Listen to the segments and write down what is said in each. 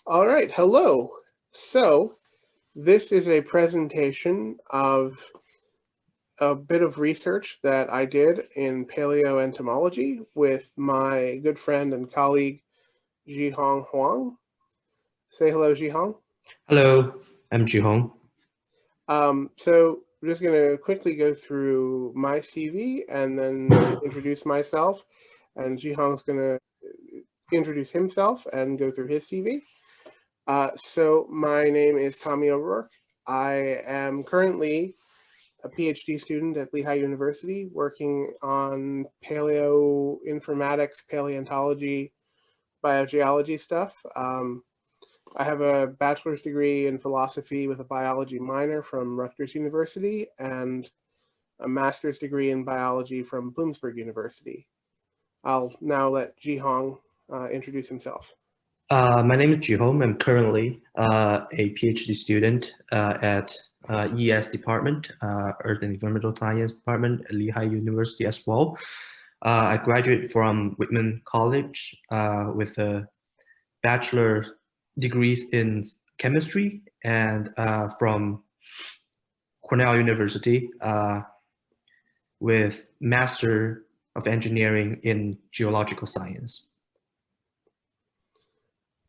All right, hello. So this is a presentation of a bit of research that I did in paleoentomology with my good friend and colleague, Zhihong Huang. Say hello, Zhihong. Hello, I'm Zhihong. So I'm just going to quickly go through my CV and then introduce myself. And Zhihong's going to introduce himself and go through his CV. So my name is Tommy O'Rourke. I am currently a PhD student at Lehigh University working on paleoinformatics, paleontology, biogeology stuff. I have a bachelor's degree in philosophy with a biology minor from Rutgers University and a master's degree in biology from Bloomsburg University. I'll now let Zhihong introduce himself. My name is Zhihong. I'm currently a PhD student at ES department, Earth and Environmental Science department at Lehigh University as well. I graduated from Whitman College with a bachelor degrees in chemistry and from Cornell University with Master of Engineering in Geological Science.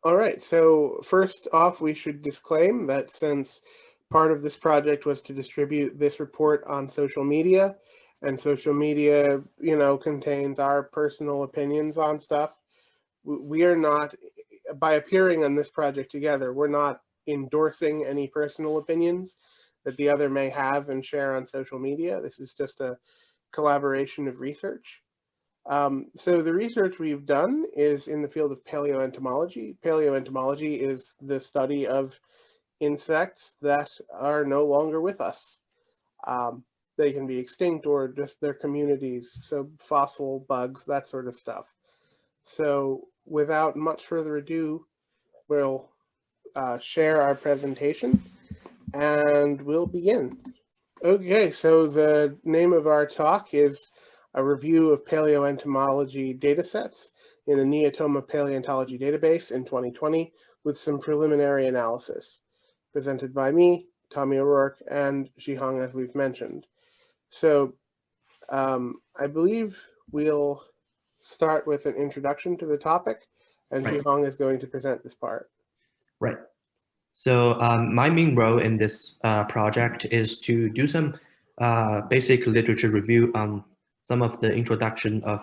All right, so first off, we should disclaim that since part of this project was to distribute this report on social media, and social media, contains our personal opinions on stuff, we are not, by appearing on this project together, we're not endorsing any personal opinions that the other may have and share on social media. This is just a collaboration of research. So the research we've done is in the field of paleoentomology. Paleoentomology is the study of insects that are no longer with us. They can be extinct or just their communities, so fossil bugs, that sort of stuff. So without much further ado, we'll share our presentation and we'll begin. Okay, so the name of our talk is a review of paleoentomology datasets in the Neotoma Paleontology Database in 2020 with some preliminary analysis, presented by me, Tommy O'Rourke, and Zhihong, as we've mentioned. So I believe we'll start with an introduction to the topic, and Right. Zhihong is going to present this part. Right. So my main role in this project is to do some basic literature review on some of the introduction of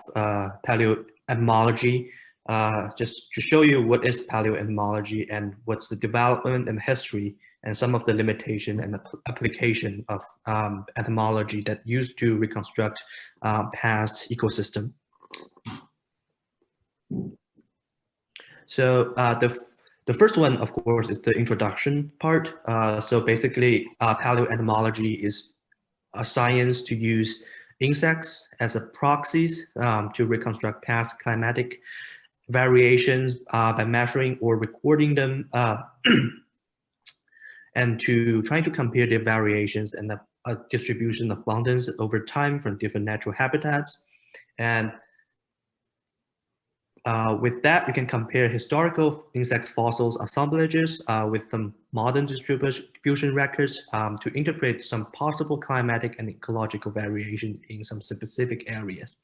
paleoentomology, just to show you what is paleoentomology and what's the development and history and some of the limitation and application of entomology that used to reconstruct past ecosystem. So the first one, of course, is the introduction part. So basically, paleoentomology is a science to use insects as a proxies to reconstruct past climatic variations by measuring or recording them and to try to compare their variations and the distribution of abundance over time from different natural habitats. And with that, you can compare historical insect fossils assemblages with some modern distribution records to interpret some possible climatic and ecological variation in some specific areas.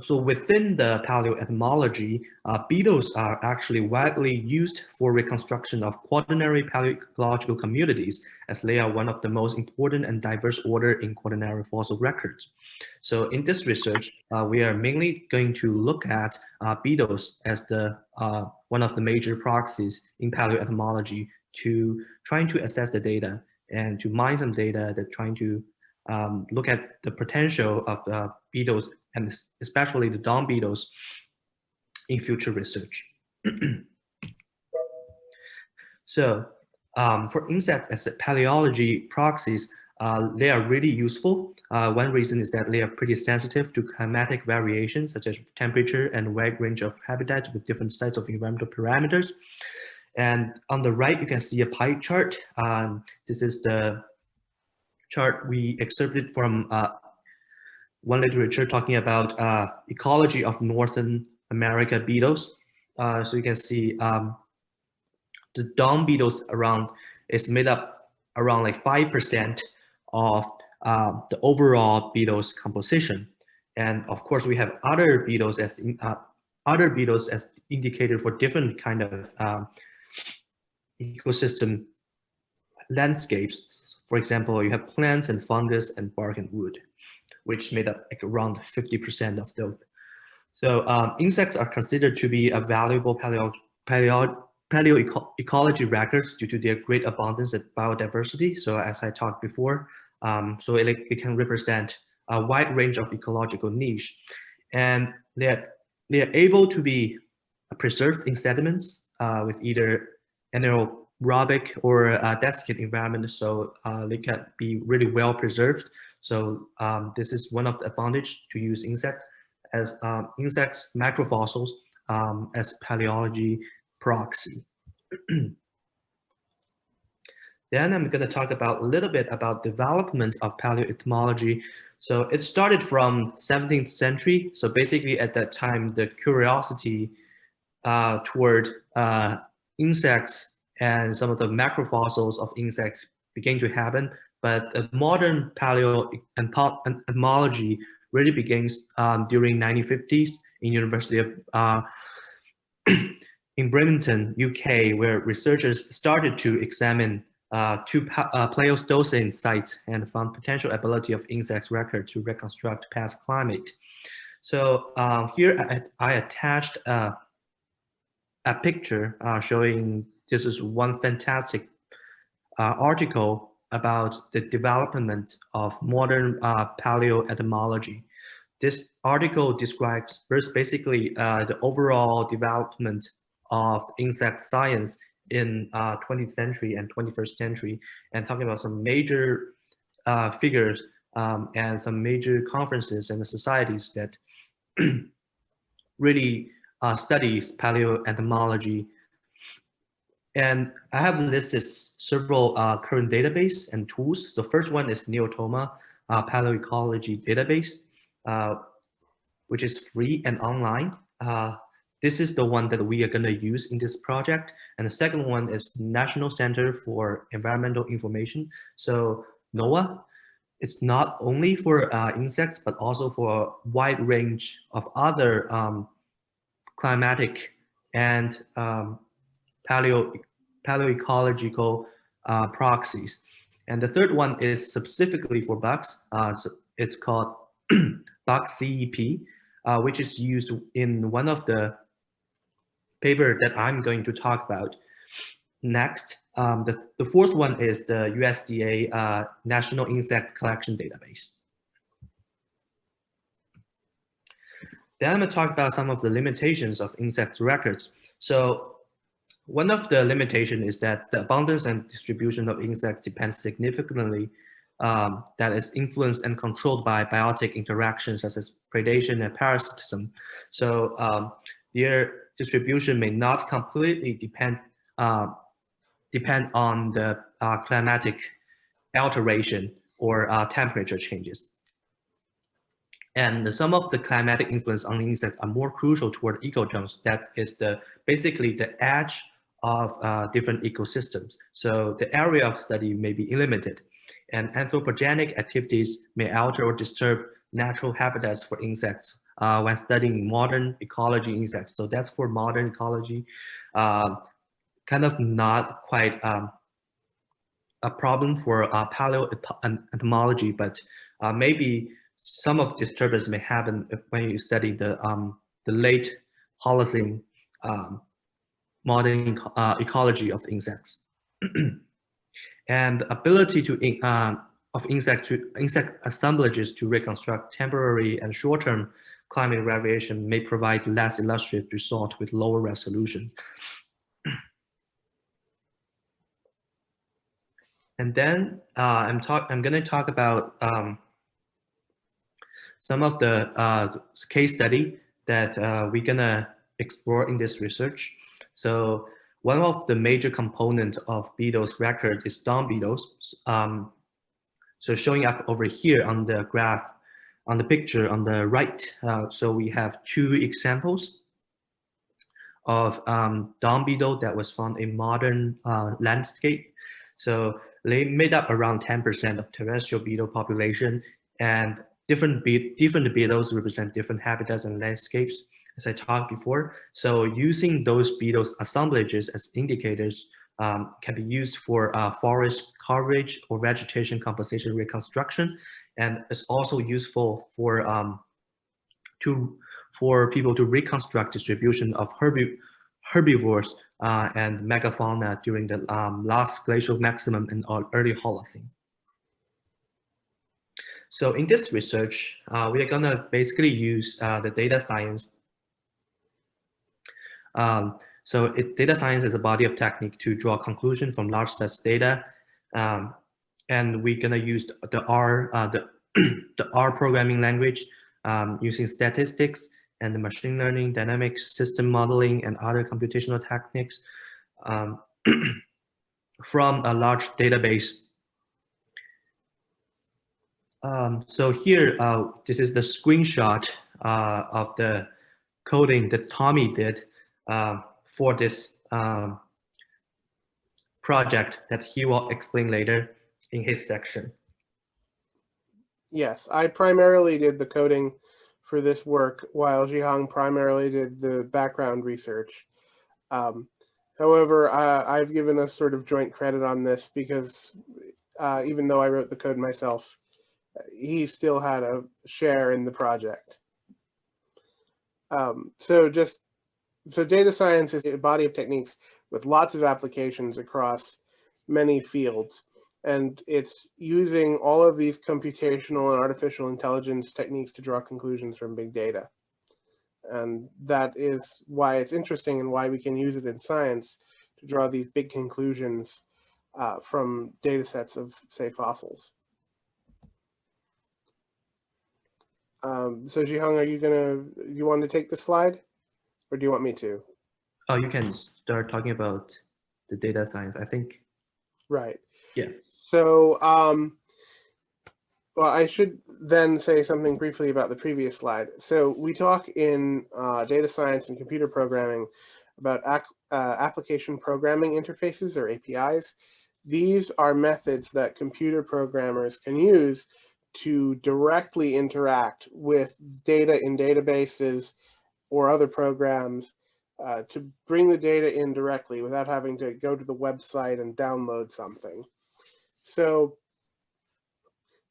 So within the paleoentomology, beetles are actually widely used for reconstruction of quaternary paleoecological communities, as they are one of the most important and diverse order in quaternary fossil records. So in this research, we are mainly going to look at beetles as the one of the major proxies in paleoentomology to trying to assess the data and to mine some data that trying to look at the potential of beetles and especially the dung beetles in future research. So for insects as paleology proxies, they are really useful. One reason is that they are pretty sensitive to climatic variations such as temperature and wide range of habitats with different sets of environmental parameters. And on the right, you can see a pie chart. This is the chart we excerpted from one literature talking about ecology of Northern America beetles. So you can see the dung beetles is made up around like 5% of the overall beetles composition. And of course, we have other beetles as indicated for different kind of ecosystem landscapes. For example, you have plants and fungus and bark and wood, which made up like around 50% of those. So insects are considered to be a valuable paleoecology records due to their great abundance and biodiversity. So as I talked before, so it can represent a wide range of ecological niche, and they're able to be preserved in sediments with either anaerobic or desiccant environment. So they can be really well preserved. So this is one of the advantage to use insects macrofossils as paleology proxy. Then I'm going to talk about a little bit about development of paleoentomology. So it started from 17th century. So basically at that time, the curiosity toward insects and some of the macrofossils of insects began to happen. But the modern paleoentomology really begins during 1950s in University of in Bremerton, UK, where researchers started to examine two Pleistocene sites and found potential ability of insects record to reconstruct past climate. So here I attached a picture showing this is one fantastic article about the development of modern paleoentomology. This article describes basically the overall development of insect science in 20th century and 21st century, and talking about some major figures and some major conferences and the societies that really studies paleoentomology. And I have listed several current database and tools. The first one is Neotoma Paleoecology database, which is free and online. This is the one that we are going to use in this project. And the second one is National Center for Environmental Information. So NOAA, it's not only for insects, but also for a wide range of other climatic and paleoecological proxies. And the third one is specifically for bugs. So it's called bug CEP, which is used in one of the paper that I'm going to talk about next. The fourth one is the USDA National Insect Collection Database. Then I'm going to talk about some of the limitations of insect records. So one of the limitations is that the abundance and distribution of insects depends significantly that is influenced and controlled by biotic interactions such as predation and parasitism. So their distribution may not completely depend on the climatic alteration or temperature changes. And some of the climatic influence on insects are more crucial toward ecotones. That is basically the edge of different ecosystems. So the area of study may be limited, and anthropogenic activities may alter or disturb natural habitats for insects when studying modern ecology insects. So that's for modern ecology, kind of not quite a problem for paleoentomology, but maybe some of disturbance may happen when you study the late Holocene modern ecology of insects. And the ability of insect assemblages to reconstruct temporary and short-term climate variation may provide less illustrative result with lower resolutions. And then I'm going to talk about some of the case study that we're going to explore in this research. So one of the major component of beetles record is dung beetles. So showing up over here on the graph, on the picture on the right. So we have two examples of dawn beetle that was found in modern landscape. So they made up around 10% of terrestrial beetle population, and different beetles represent different habitats and landscapes, as I talked before. So using those beetles assemblages as indicators can be used for forest coverage or vegetation composition reconstruction, and it's also useful for people to reconstruct distribution of herbivores and megafauna during the last glacial maximum and early Holocene. So in this research, we are gonna basically use the data science. Data science is a body of technique to draw conclusion from large sets data, and we're gonna use the the R programming language using statistics and the machine learning, dynamic system modeling, and other computational techniques from a large database. So here, this is the screenshot of the coding that Tommy did for this project that he will explain later in his section. Yes, I primarily did the coding for this work, while Zhihong primarily did the background research. However, I've given us sort of joint credit on this because even though I wrote the code myself, he still had a share in the project. So data science is a body of techniques with lots of applications across many fields. And it's using all of these computational and artificial intelligence techniques to draw conclusions from big data. And that is why it's interesting and why we can use it in science to draw these big conclusions from data sets of, say, fossils. So Zhihong, you want to take the slide, or do you want me to? Oh, you can start talking about the data science, I think. Right. Yeah. So, well, I should then say something briefly about the previous slide. So we talk in data science and computer programming about application programming interfaces, or APIs. These are methods that computer programmers can use to directly interact with data in databases or other programs to bring the data in directly without having to go to the website and download something. So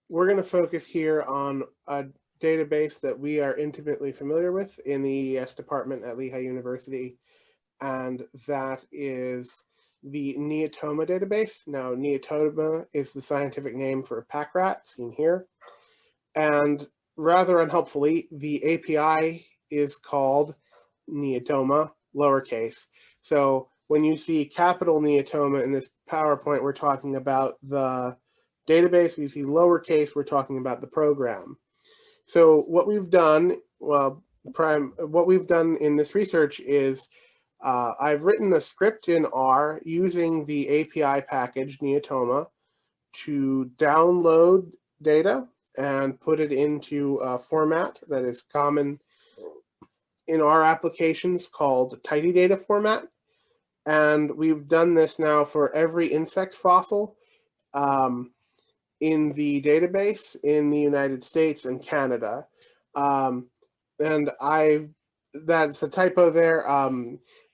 we're going to focus here on a database that we are intimately familiar with in the EES department at Lehigh University, and that is the Neotoma database. Now, Neotoma is the scientific name for a pack rat, seen here. And rather unhelpfully, the API is called Neotoma, lowercase. So when you see capital Neotoma in this PowerPoint, we're talking about the database. When you see lowercase, we're talking about the program. So what we've done, what we've done in this research is I've written a script in R using the API package Neotoma to download data and put it into a format that is common in our applications called tidy data format. And we've done this now for every insect fossil in the database in the United States and Canada. That's a typo there.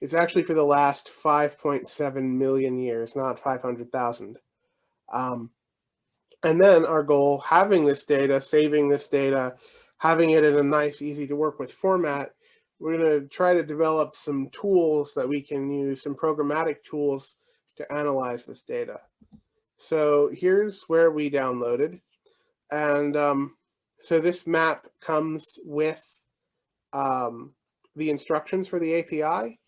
It's actually for the last 5.7 million years, not 500,000. And then our goal, having this data, saving this data, having it in a nice, easy to work with format, we're going to try to develop some tools that we can use, some programmatic tools to analyze this data. So here's where we downloaded. And so this map comes with the instructions for the API.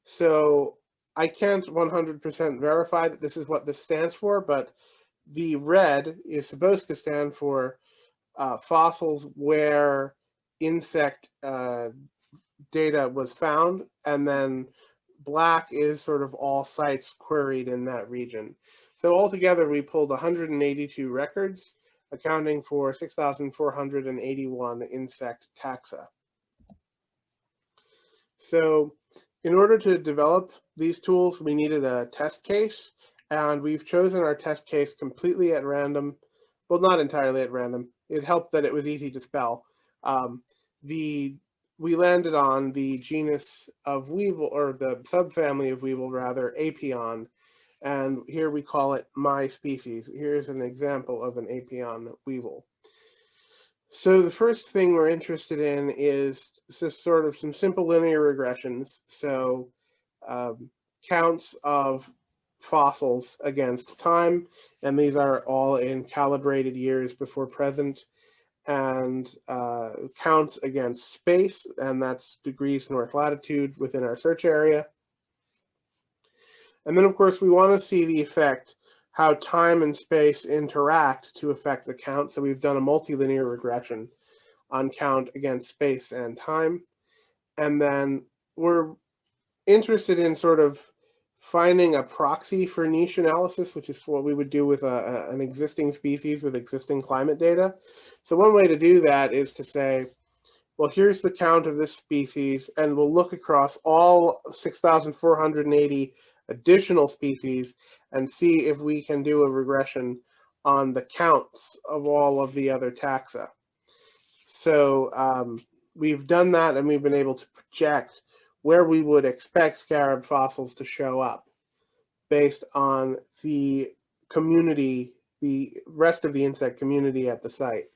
So I can't 100% verify that this is what this stands for, but the red is supposed to stand for fossils where insect data was found, and then black is sort of all sites queried in that region. So altogether, we pulled 182 records, accounting for 6,481 insect taxa. So In order to develop these tools, we needed a test case, and we've chosen our test case completely at random. Well, not entirely at random. It helped that it was easy to spell. Um, we landed on the genus of weevil, or the subfamily of weevil rather, Apion, and here we call it my species. Here's an example of an Apion weevil. So the first thing we're interested in is just sort of some simple linear regressions. So counts of fossils against time, and these are all in calibrated years before present, and counts against space, and that's degrees north latitude within our search area. And then, of course, we want to see the effect, how time and space interact to affect the count. So we've done a multilinear regression on count against space and time. And then we're interested in sort of finding a proxy for niche analysis, which is what we would do with an existing species with existing climate data. So one way to do that is to say, well, here's the count of this species, and we'll look across all 6,480 additional species and see if we can do a regression on the counts of all of the other taxa. So we've done that, and we've been able to project where we would expect scarab fossils to show up based on the community, the rest of the insect community at the site.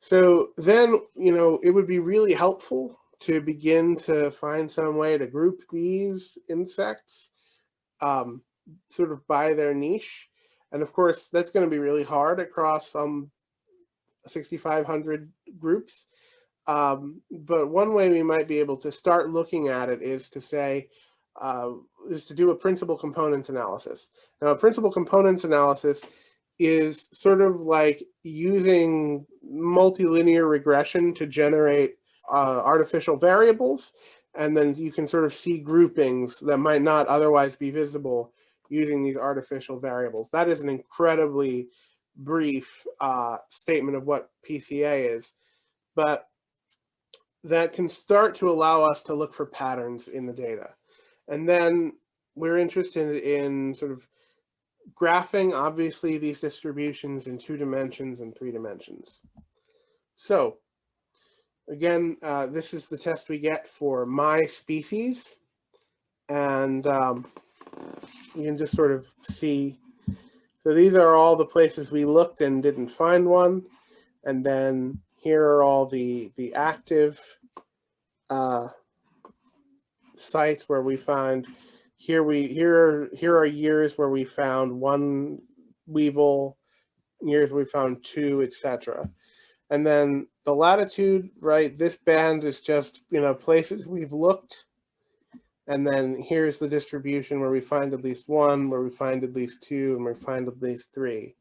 So then, it would be really helpful to begin to find some way to group these insects sort of by their niche. And of course, that's going to be really hard across some 6,500 groups. But one way we might be able to start looking at it is to say, is to do a principal components analysis. Now, a principal components analysis is sort of like using multilinear regression to generate artificial variables, and then you can sort of see groupings that might not otherwise be visible using these artificial variables. That is an incredibly brief statement of what PCA is, but that can start to allow us to look for patterns in the data. And then we're interested in sort of graphing, obviously, these distributions in 2 dimensions and 3 dimensions. So again, this is the test we get for my species, and you can just sort of see. So these are all the places we looked and didn't find one, and then here are all the active sites where we find. Here are years where we found 1 weevil, years we found 2, etc. And then the latitude, right? This band is just places we've looked, and then here's the distribution where we find at least 1, where we find at least 2, and we find at least 3.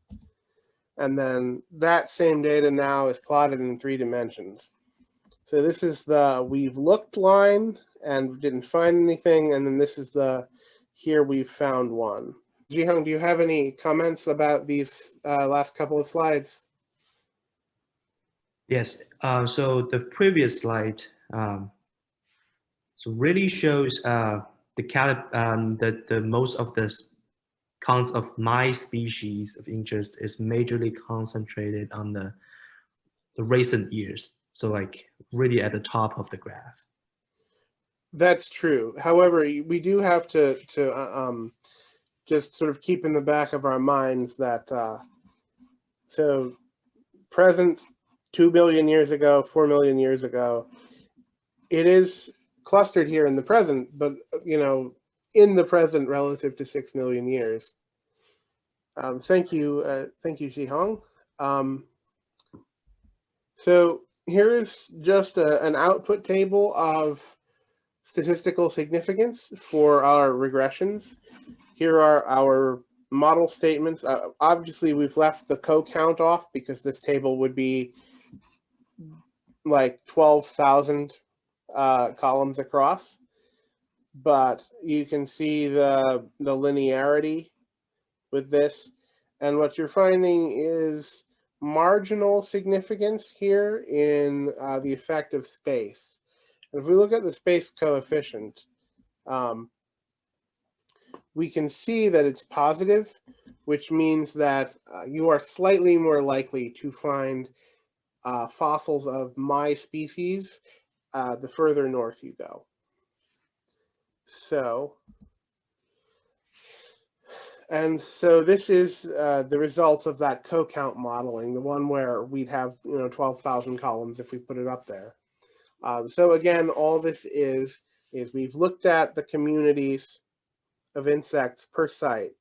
And then that same data now is plotted in 3 dimensions. So this is the we've looked line and didn't find anything, and then this is the here we've found 1. Zhihong, do you have any comments about these last couple of slides? Yes. So the previous slide so really shows the most of the counts of my species of interest is majorly concentrated on the recent years. So like really at the top of the graph. That's true. However, we do have to just sort of keep in the back of our minds that so present 2 billion years ago, 4 million years ago, it is clustered here in the present, but in the present relative to 6 million years. Thank you, Zhihong. So here is just an output table of statistical significance for our regressions. Here are our model statements. Obviously, we've left the co-count off because this table would be like 12,000 columns across. But you can see the linearity with this. And what you're finding is marginal significance here in the effect of space. If we look at the space coefficient, we can see that it's positive, which means that you are slightly more likely to find fossils of my species the further north you go. So this is the results of that co-count modeling, the one where we'd have 12,000 columns if we put it up there. So again, all this is we've looked at the communities of insects per site,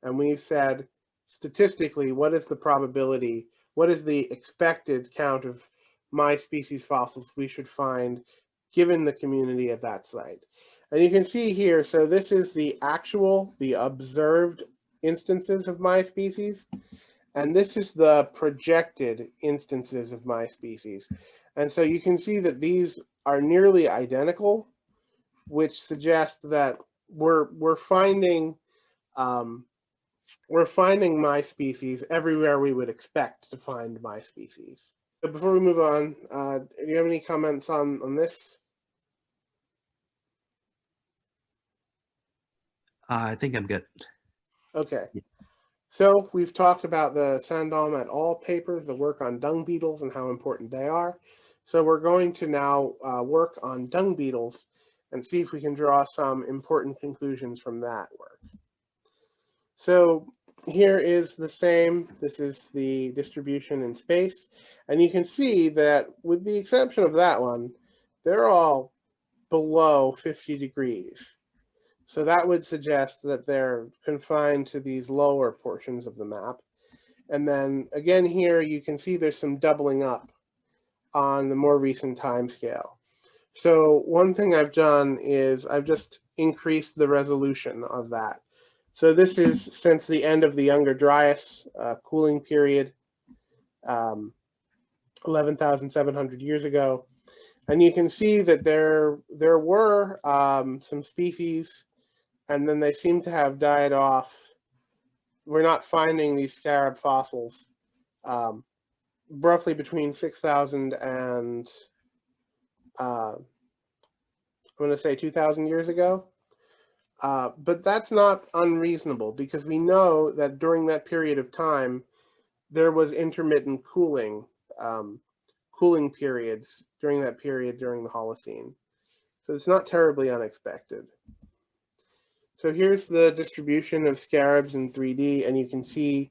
and we've said statistically what is the probability, what is the expected count of my species fossils we should find given the community at that site. And you can see here, so this is the observed instances of my species, and this is the projected instances of my species. And so you can see that these are nearly identical, which suggests that we're finding my species everywhere we would expect to find my species. So before we move on, do you have any comments on this? I think I'm good. Okay. So we've talked about the Sandholm et al. Paper, the work on dung beetles and how important they are. So we're going to now work on dung beetles and see if we can draw some important conclusions from that work. So here is the same. This is the distribution in space. And you can see that with the exception of that one, they're all below 50 degrees. So that would suggest that they're confined to these lower portions of the map. And then again here, you can see there's some doubling up on the more recent time scale. So one thing I've done is I've just increased the resolution of that. So this is since the end of the Younger Dryas cooling period, 11,700 years ago. And you can see that there were some species, and then they seem to have died off. We're not finding these scarab fossils roughly between 6,000 and I'm going to say 2,000 years ago. But that's not unreasonable because we know that during that period of time, there was intermittent cooling periods during that period during the Holocene. So it's not terribly unexpected. So here's the distribution of scarabs in 3D, and you can see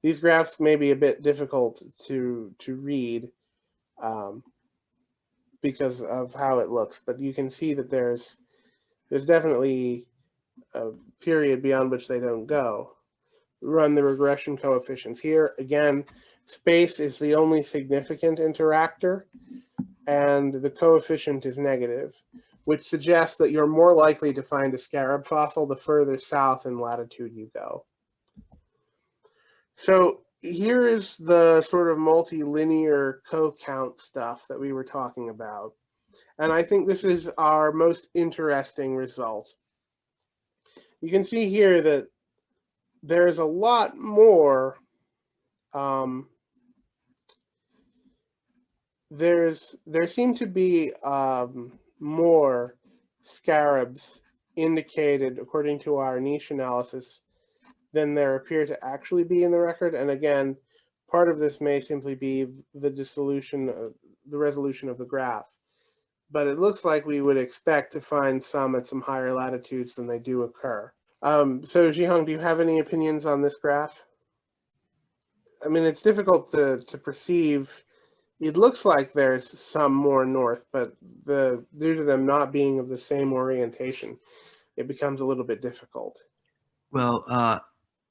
these graphs may be a bit difficult to read because of how it looks, but you can see that there's definitely a period beyond which they don't go. Run the regression coefficients here. Again, space is the only significant interactor, and the coefficient is negative, which suggests that you're more likely to find a scarab fossil the further south in latitude you go. So here is the sort of multilinear co-count stuff that we were talking about. And I think this is our most interesting result. You can see here that there's a lot more there seem to be more scarabs indicated according to our niche analysis than there appear to actually be in the record. And again, part of this may simply be the resolution of the graph. But it looks like we would expect to find some at some higher latitudes than they do occur. So Zhihong, do you have any opinions on this graph? I mean, it's difficult to perceive. It looks like there's some more north, but due to them not being of the same orientation, it becomes a little bit difficult. Well,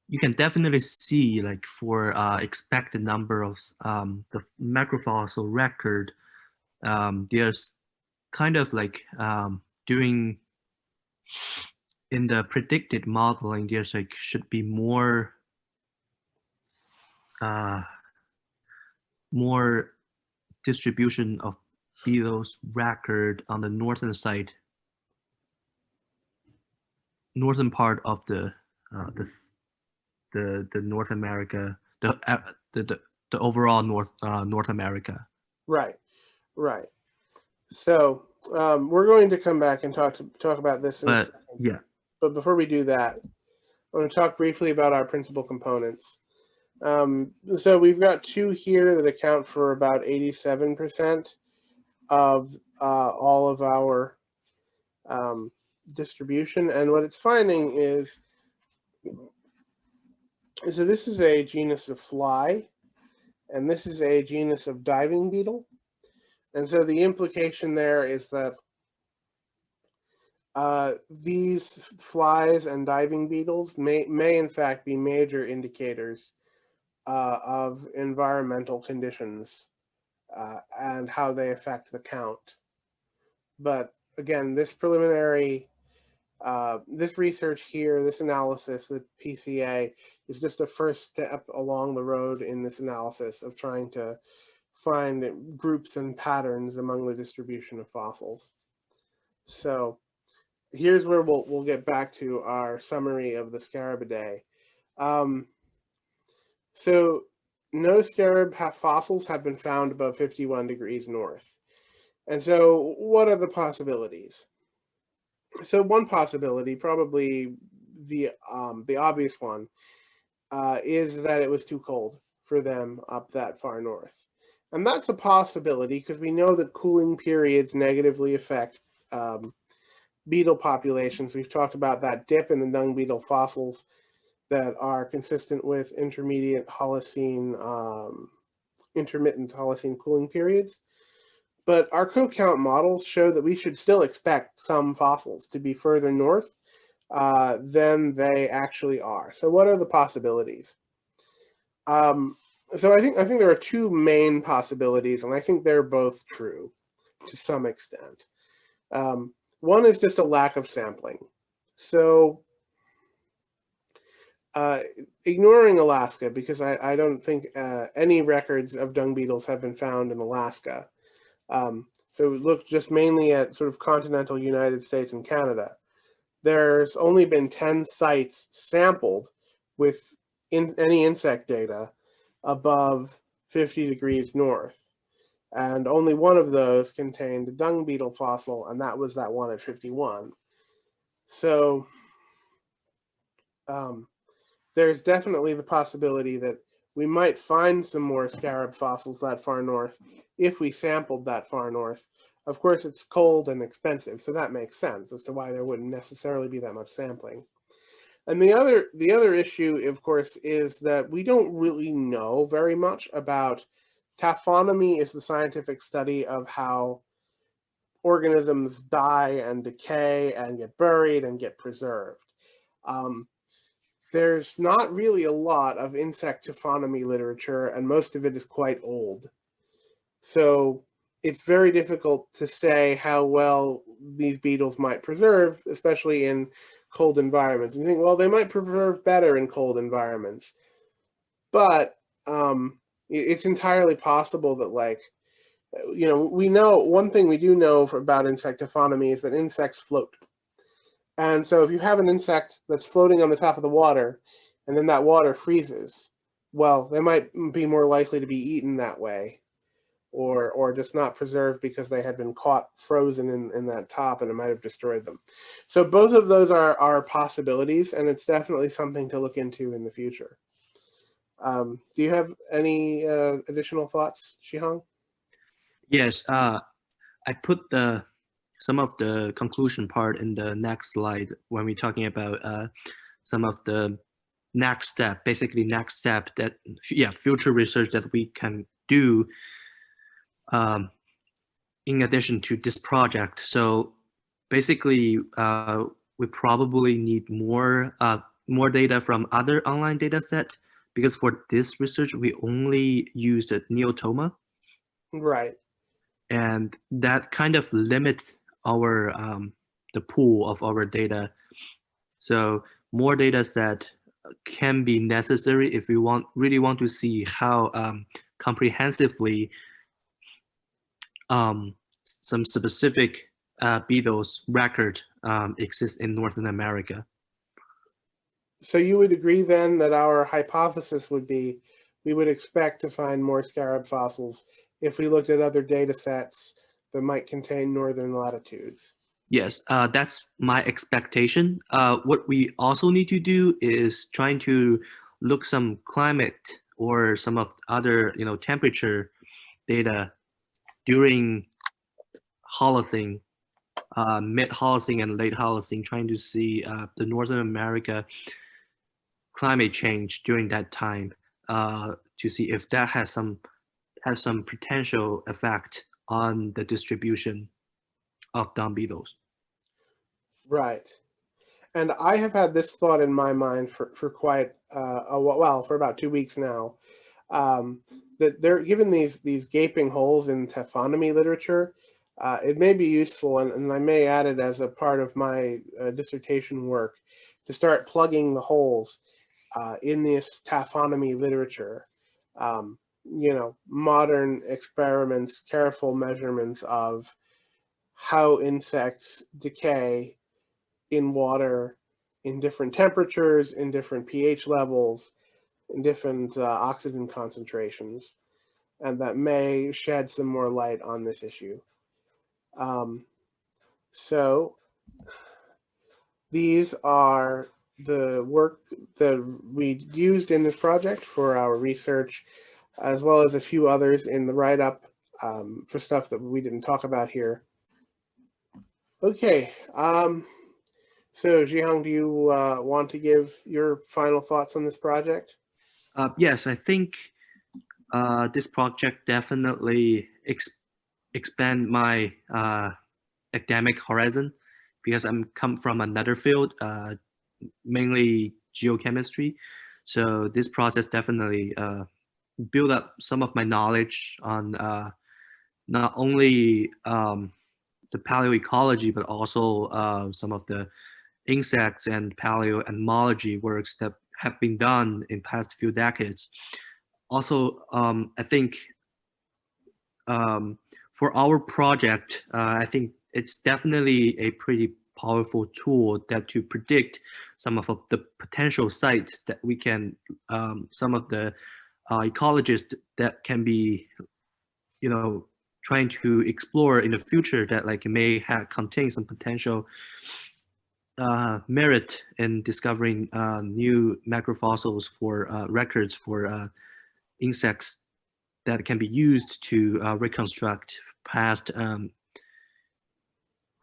you can definitely see, like, for expected number of the macrofossil record, there's kind of like doing in the predicted modeling, there's like should be more more distribution of beetles record on the northern side, northern part of the North America, the overall North America. Right, right. So we're going to come back and talk about this in a But second. yeah, But before we do that, I want to talk briefly about our principal components. So we've got two here that account for about 87% of all of our distribution. And what it's finding is, so this is a genus of fly, and this is a genus of diving beetle. And so the implication there is that these flies and diving beetles may in fact be major indicators of environmental conditions and how they affect the count. But again, this preliminary, this research here, this analysis, the PCA, is just a first step along the road in this analysis of trying to find groups and patterns among the distribution of fossils. So here's where we'll get back to our summary of the Scarabidae. So no scarab fossils have been found above 51 degrees north. And so what are the possibilities? So one possibility, probably the obvious one, is that it was too cold for them up that far north. And that's a possibility because we know that cooling periods negatively affect beetle populations. We've talked about that dip in the dung beetle fossils that are consistent with intermittent Holocene cooling periods. But our co-count models show that we should still expect some fossils to be further north than they actually are. So what are the possibilities? So I think there are two main possibilities, and I think they're both true to some extent. One is just a lack of sampling. So ignoring Alaska, because I don't think any records of dung beetles have been found in Alaska. So look just mainly at sort of continental United States and Canada. There's only been 10 sites sampled with any insect data above 50 degrees north. And only one of those contained a dung beetle fossil, and that was that one at 51. So there's definitely the possibility that we might find some more scarab fossils that far north if we sampled that far north. Of course, it's cold and expensive, so that makes sense as to why there wouldn't necessarily be that much sampling. And the other issue, of course, is that we don't really know very much about taphonomy. Is the scientific study of how organisms die and decay and get buried and get preserved. There's not really a lot of insect taphonomy literature, and most of it is quite old. So it's very difficult to say how well these beetles might preserve, especially in cold environments. You think, well, they might preserve better in cold environments. But it's entirely possible that, like, we know, one thing we do know about insect taphonomy is that insects float. And so if you have an insect that's floating on the top of the water, and then that water freezes, well, they might be more likely to be eaten that way, or just not preserved because they had been caught frozen in that top and it might have destroyed them. So both of those are possibilities, and it's definitely something to look into in the future. Do you have any additional thoughts, Zhihong? yes. I put some of the conclusion part in the next slide when we're talking about some of the next step, basically next step that, future research that we can do in addition to this project. So basically, we probably need more data from other online data set, because for this research, we only used Neotoma. Right. And that kind of limits our the pool of our data. So more data set can be necessary if we really want to see how comprehensively some specific beetles record exists in Northern America. So you would agree then that our hypothesis would be we would expect to find more scarab fossils if we looked at other data sets that might contain northern latitudes. Yes, that's my expectation. What we also need to do is trying to look some climate or some of other, temperature data during Holocene, mid Holocene and late Holocene, trying to see the Northern America climate change during that time, to see if that has some potential effect on the distribution of dung beetles. Right. And I have had this thought in my mind for quite for about 2 weeks now. That they're given these gaping holes in taphonomy literature. It may be useful, and I may add it as a part of my dissertation work, to start plugging the holes in this taphonomy literature. Modern experiments, careful measurements of how insects decay in water, in different temperatures, in different pH levels, in different oxygen concentrations, and that may shed some more light on this issue. So these are the work that we used in this project for our research, as well as a few others in the write-up for stuff that we didn't talk about here. Okay, so Zhihong, do you want to give your final thoughts on this project? Yes, I think this project definitely expand my academic horizon, because I'm come from another field, mainly geochemistry. So this process definitely build up some of my knowledge on not only the paleoecology, but also some of the insects and paleo-entomology works that have been done in past few decades. Also, I think for our project, I think it's definitely a pretty powerful tool that to predict some of the potential sites that we can, some of the ecologists that can be, trying to explore in the future, that like may have contain some potential merit in discovering new macrofossils for records for insects that can be used to reconstruct past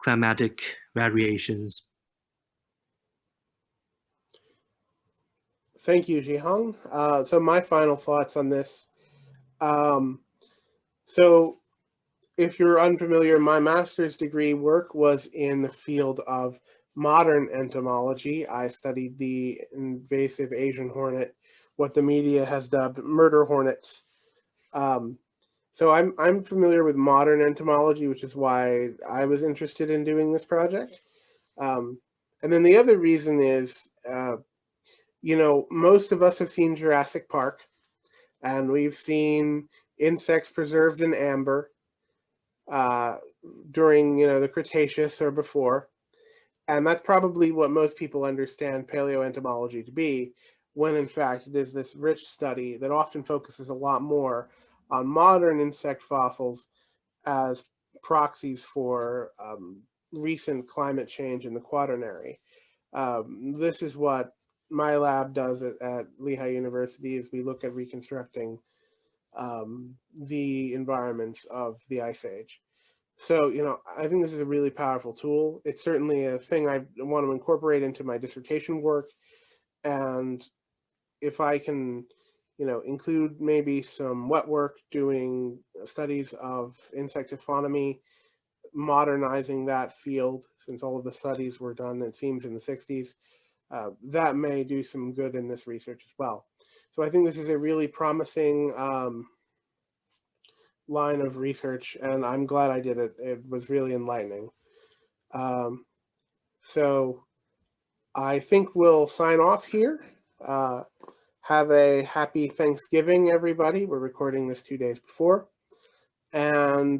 climatic variations. Thank you, Zhihong. So my final thoughts on this. So if you're unfamiliar, my master's degree work was in the field of modern entomology. I studied the invasive Asian hornet, what the media has dubbed murder hornets. So I'm familiar with modern entomology, which is why I was interested in doing this project. And then the other reason is, most of us have seen Jurassic Park, and we've seen insects preserved in amber during, the Cretaceous or before. And that's probably what most people understand paleoentomology to be, when in fact it is this rich study that often focuses a lot more on modern insect fossils as proxies for recent climate change in the Quaternary. This is what my lab does at Lehigh University, is we look at reconstructing the environments of the Ice Age. So, I think this is a really powerful tool. It's certainly a thing I want to incorporate into my dissertation work. And if I can, include maybe some wet work doing studies of insect taphonomy, modernizing that field, since all of the studies were done, it seems, in the 60s, that may do some good in this research as well. So I think this is a really promising line of research, and I'm glad I did it. It was really enlightening. So I think we'll sign off here. Have a happy Thanksgiving, everybody. We're recording this 2 days before. And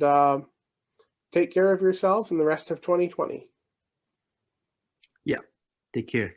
take care of yourselves in the rest of 2020. Yeah, take care.